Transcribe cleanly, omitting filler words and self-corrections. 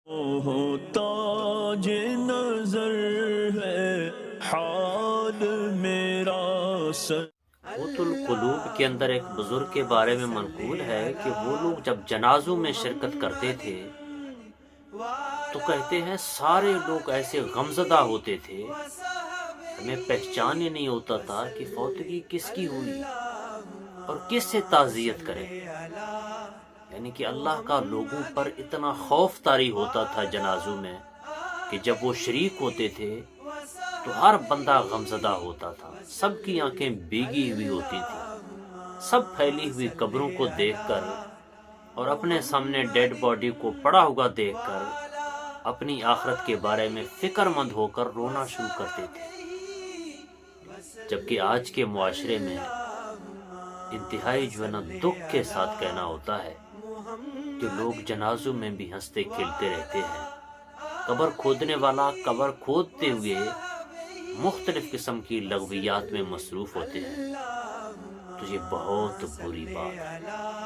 تاج نظر ہے حال میرا سر۔ قوت القلوب کے اندر ایک بزرگ کے بارے میں منقول ہے کہ وہ لوگ جب جنازوں میں شرکت کرتے تھے تو کہتے ہیں سارے لوگ ایسے غمزدہ ہوتے تھے، ہمیں پہچان ہی نہیں ہوتا تھا کہ فوتگی کس کی ہوئی اور کس سے تعزیت کرے۔ یعنی کہ اللہ کا لوگوں پر اتنا خوف طاری ہوتا تھا جنازوں میں کہ جب وہ شریک ہوتے تھے تو ہر بندہ غمزدہ ہوتا تھا، سب کی آنکھیں بھیگی ہوئی ہوتی تھی، سب پھیلی ہوئی قبروں کو دیکھ کر اور اپنے سامنے ڈیڈ باڈی کو پڑا ہوا دیکھ کر اپنی آخرت کے بارے میں فکر مند ہو کر رونا شروع کرتے تھے۔ جبکہ آج کے معاشرے میں انتہائی جو ہے نا دکھ کے ساتھ کہنا ہوتا ہے کہ لوگ جنازوں میں بھی ہنستے کھیلتے رہتے ہیں، قبر کھودنے والا قبر کھودتے ہوئے مختلف قسم کی لغویات میں مصروف ہوتے ہیں، تو یہ بہت بری بات ہے۔